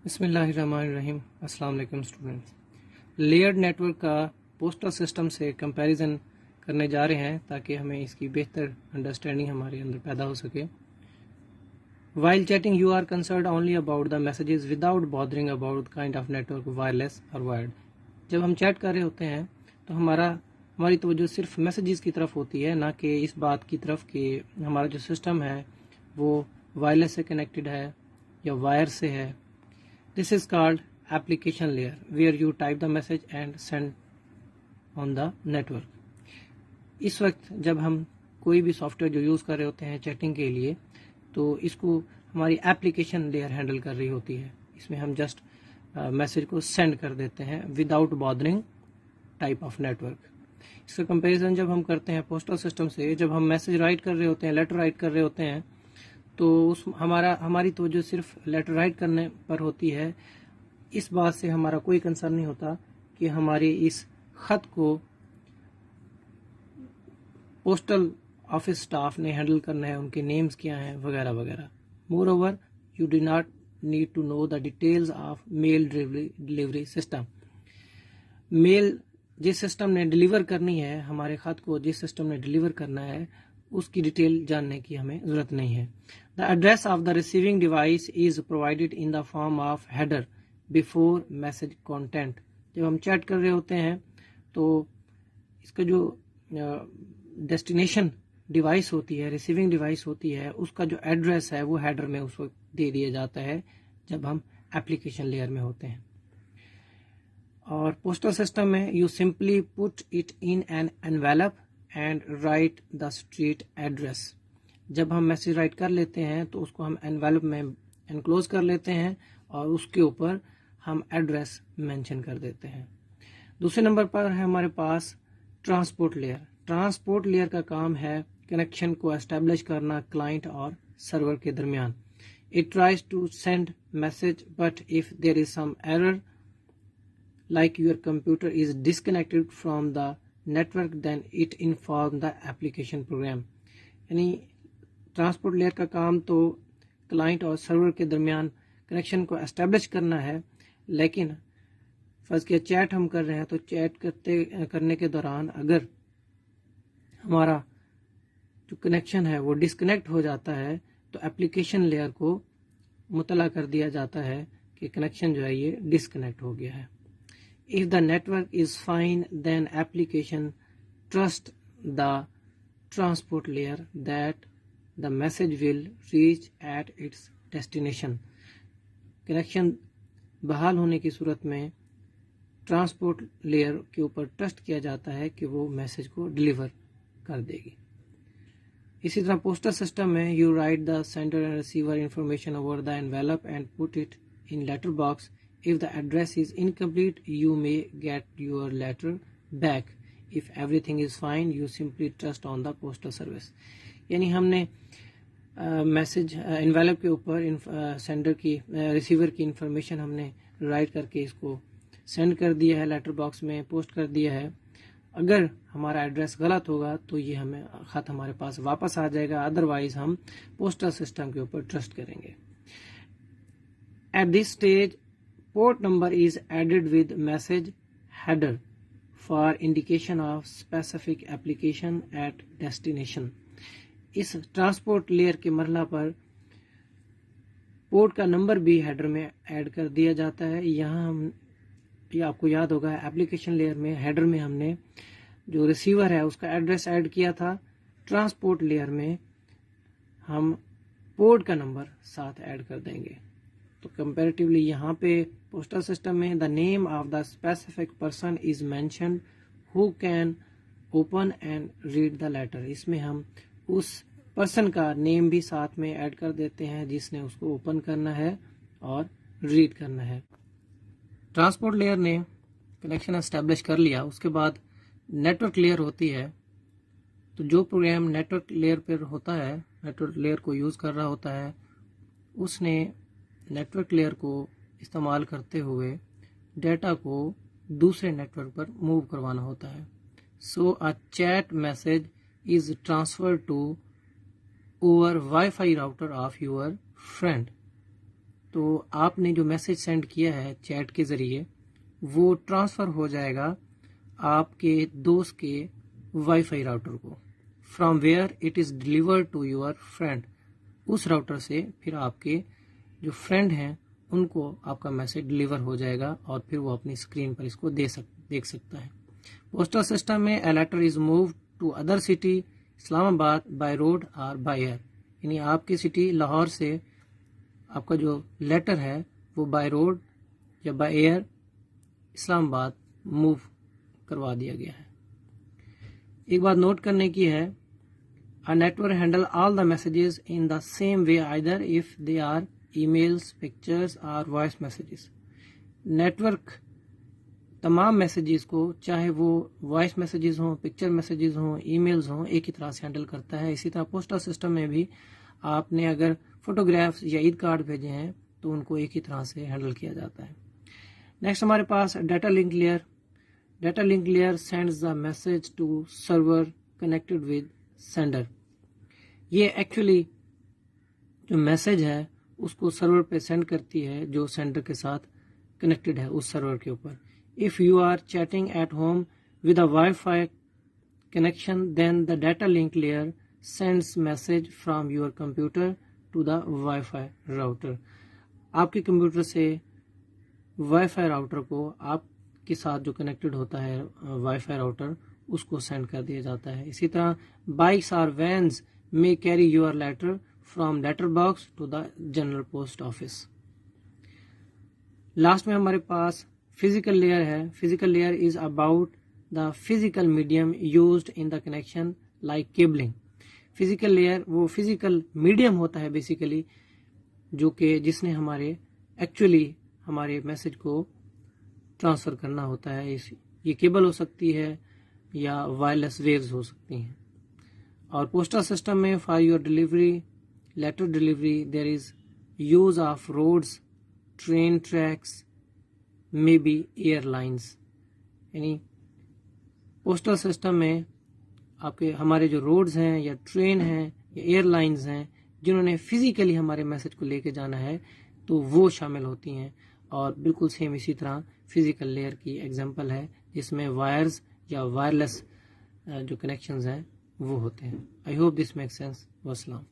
بسم اللہ الرحمن الرحیم. السلام علیکم اسٹوڈنٹس. لیئرڈ نیٹورک کا پوسٹل سسٹم سے کمپیریزن کرنے جا رہے ہیں تاکہ ہمیں اس کی بہتر انڈرسٹینڈنگ ہمارے اندر پیدا ہو سکے. While chatting you are concerned only about the messages without bothering about kind of network wireless or wired. جب ہم چیٹ کر رہے ہوتے ہیں تو ہماری توجہ صرف میسیجز کی طرف ہوتی ہے، نہ کہ اس بات کی طرف کہ ہمارا جو سسٹم ہے وہ وائرلیس سے کنیکٹڈ ہے یا وائر سے ہے. This is called application layer where you type the message and send on the network. اس وقت جب ہم کوئی بھی سافٹ ویئر جو یوز کر رہے ہوتے ہیں چیٹنگ کے لیے تو اس کو ہماری ایپلیکیشن لیئر ہینڈل کر رہی ہوتی ہے. اس میں ہم جسٹ میسیج کو سینڈ کر دیتے ہیں without bothering type of network. اس کا کمپیریزن جب ہم کرتے ہیں پوسٹل سسٹم سے، جب ہم میسیج رائٹ کر رہے ہوتے ہیں، لیٹر رائٹ کر رہے ہوتے ہیں تو ہماری توجہ صرف لیٹر رائٹ کرنے پر ہوتی ہے. اس بات سے ہمارا کوئی کنسرن نہیں ہوتا کہ ہماری اس خط کو پوسٹل آفس سٹاف نے ہینڈل کرنا ہے، ان کے نیمز کیا ہیں وغیرہ وغیرہ. Moreover you do not need to know the details of mail delivery system. Mail جس سسٹم نے ڈلیور کرنی ہے، ہمارے خط کو جس سسٹم نے ڈلیور کرنا ہے اس کی ڈیٹیل جاننے کی ہمیں ضرورت نہیں ہے. The address of the receiving device is provided in the form of header before message content. جب ہم چیٹ کر رہے ہوتے ہیں تو اس کا جو ڈیسٹینیشن ڈیوائس ہوتی ہے، ریسیونگ ڈیوائس ہوتی ہے، اس کا جو ایڈریس ہے وہ ہیڈر میں اس وقت دے دیا جاتا ہے جب ہم ایپلیکیشن لیئر میں ہوتے ہیں. اور پوسٹل سسٹم میں you simply put it in an envelope and write the street address. جب ہم میسیج رائٹ کر لیتے ہیں تو اس کو ہم انویلپ میں انکلوز کر لیتے ہیں اور اس کے اوپر ہم ایڈریس مینشن کر دیتے ہیں. دوسرے نمبر پر ہے ہمارے پاس ٹرانسپورٹ لیئر. ٹرانسپورٹ لیئر کا کام ہے کنیکشن کو اسٹیبلش کرنا کلائنٹ اور سرور کے درمیان. It tries to send message but if there is some error like your computer is disconnected from the network then it inform the application program. یعنی transport layer کا کام تو client اور server کے درمیان connection کو establish کرنا ہے، لیکن فرض کیا چیٹ ہم کر رہے ہیں تو چیٹ کرنے کے دوران اگر ہمارا جو کنیکشن ہے وہ ڈسکنیکٹ ہو جاتا ہے تو ایپلیکیشن لیئر کو مطلع کر دیا جاتا ہے کہ کنیکشن جو ہے یہ ڈسکنیکٹ ہو گیا ہے. If the network is fine, then application trust the transport layer that the message will reach at its destination. Connection بحال ہونے کی صورت میں ٹرانسپورٹ لیئر کے اوپر ٹرسٹ کیا جاتا ہے کہ وہ میسج کو ڈلیور کر دے گی. اسی طرح پوسٹل سسٹم میں you write the sender and receiver information over the envelope and put it in letter box. If the address is incomplete, you may get your letter back. If everything is fine, you simply trust on the postal service. یعنی ہم نے message envelope کے اوپر sender کی receiver کی information ہم نے right کر کے اس کو سینڈ کر دیا ہے، لیٹر باکس میں پوسٹ کر دیا ہے. اگر ہمارا ایڈریس غلط ہوگا تو یہ ہمیں خط ہمارے پاس واپس آ جائے گا، ادروائز ہم پوسٹل سسٹم کے اوپر ٹرسٹ کریں گے. At this stage port number is added with message header for indication of specific application at destination. اس ٹرانسپورٹ لیئر کے مرحلہ پر پورٹ کا نمبر بھی ہیڈر میں ایڈ کر دیا جاتا ہے. یہاں یہ آپ کو یاد ہوگا ایپلیکیشن لیئر میں ہیڈر میں ہم نے جو ریسیور ہے اس کا ایڈریس ایڈ کیا تھا. ٹرانسپورٹ لیئر میں ہم پورٹ کا نمبر ساتھ ایڈ کر دیں گے. تو کمپیریٹیولی یہاں پہ پوسٹل سسٹم میں the name of the specific person is mentioned ہو can open and read the letter. اس میں ہم اس پرسن کا نیم بھی ساتھ میں ایڈ کر دیتے ہیں جس نے اس کو اوپن کرنا ہے اور ریڈ کرنا ہے. ٹرانسپورٹ لیئر نے کنیکشن اسٹیبلش کر لیا، اس کے بعد نیٹورک لیئر ہوتی ہے. تو جو پروگرام نیٹورک لیئر پر ہوتا ہے، نیٹورک لیئر کو یوز کر رہا ہوتا ہے، اس نے نیٹورک لیئر کو استعمال کرتے ہوئے ڈیٹا کو دوسرے نیٹورک پر موو کروانا ہوتا ہے. So a chat message is transfer to over wifi router of your friend. تو آپ نے جو میسج سینڈ کیا ہے چیٹ کے ذریعے وہ ٹرانسفر ہو جائے گا آپ کے دوست کے وائی فائی راؤٹر کو، from where it is delivered to your friend. اس راؤٹر سے پھر آپ کے جو فرینڈ ہیں ان کو آپ کا میسج ڈلیور ہو جائے گا اور پھر وہ اپنی اسکرین پر اس کو دیکھ سکتا ہے. پوسٹل سسٹم میں a letter is moved to other city Islamabad by road اور بائی ایئر، یعنی آپ کی سٹی لاہور سے آپ کا جو لیٹر ہے وہ بائی روڈ یا بائی ایئر اسلام آباد موو کروا دیا گیا ہے. ایک بات نوٹ کرنے کی ہے، a network handle all the messages in the same way either if they are emails, pictures or voice messages. Network تمام میسیجز کو، چاہے وہ وائس میسیجز ہوں، پکچر میسیجز ہوں، ای میلز ہوں، ایک ہی طرح سے ہینڈل کرتا ہے. اسی طرح پوسٹل سسٹم میں بھی آپ نے اگر فوٹوگرافس یا عید کارڈ بھیجے ہیں تو ان کو ایک ہی طرح سے ہینڈل کیا جاتا ہے. نیکسٹ ہمارے پاس data link layer. Data link layer sends the message to server connected with sender. یہ ایکچولی جو میسج ہے اس کو سرور پہ سینڈ کرتی ہے جو سینڈر کے ساتھ کنیکٹڈ ہے اس سرور کے اوپر. If you are chatting at home with a Wi-Fi connection, then the data link layer sends message from your computer to the Wi-Fi router. آپ کے کمپیوٹر سے وائی فائی راؤٹر کو آپ کے ساتھ جو کنیکٹڈ ہوتا ہے وائی فائی راؤٹر اس کو سینڈ کر دیا جاتا ہے. اسی طرح بائکس اور veins may carry your letter from letter box to the general post office. Last میں ہمارے پاس فزیکل لیئر ہے. Physical layer is about the physical medium used in the connection like cabling. Physical layer وہ physical medium ہوتا ہے basically جو کہ جس نے ایکچولی ہمارے میسج کو ٹرانسفر کرنا ہوتا ہے. یہ کیبل ہو سکتی ہے یا وائرلیس ویوز ہو سکتی ہیں. اور پوسٹل سسٹم میں for your delivery letter delivery there is use of roads, train tracks, may be airlines. یعنی پوسٹل سسٹم میں آپ کے ہمارے جو روڈز ہیں یا ٹرین ہیں یا ایئر لائنز ہیں جنہوں نے فزیکلی ہمارے میسج کو لے کے جانا ہے تو وہ شامل ہوتی ہیں. اور بالکل سیم اسی طرح فزیکل لیئر کی ایگزامپل ہے جس میں وائرز یا وائرلیس جو کنیکشنز ہیں وہ ہوتے ہیں. I hope this make sense. والسلام.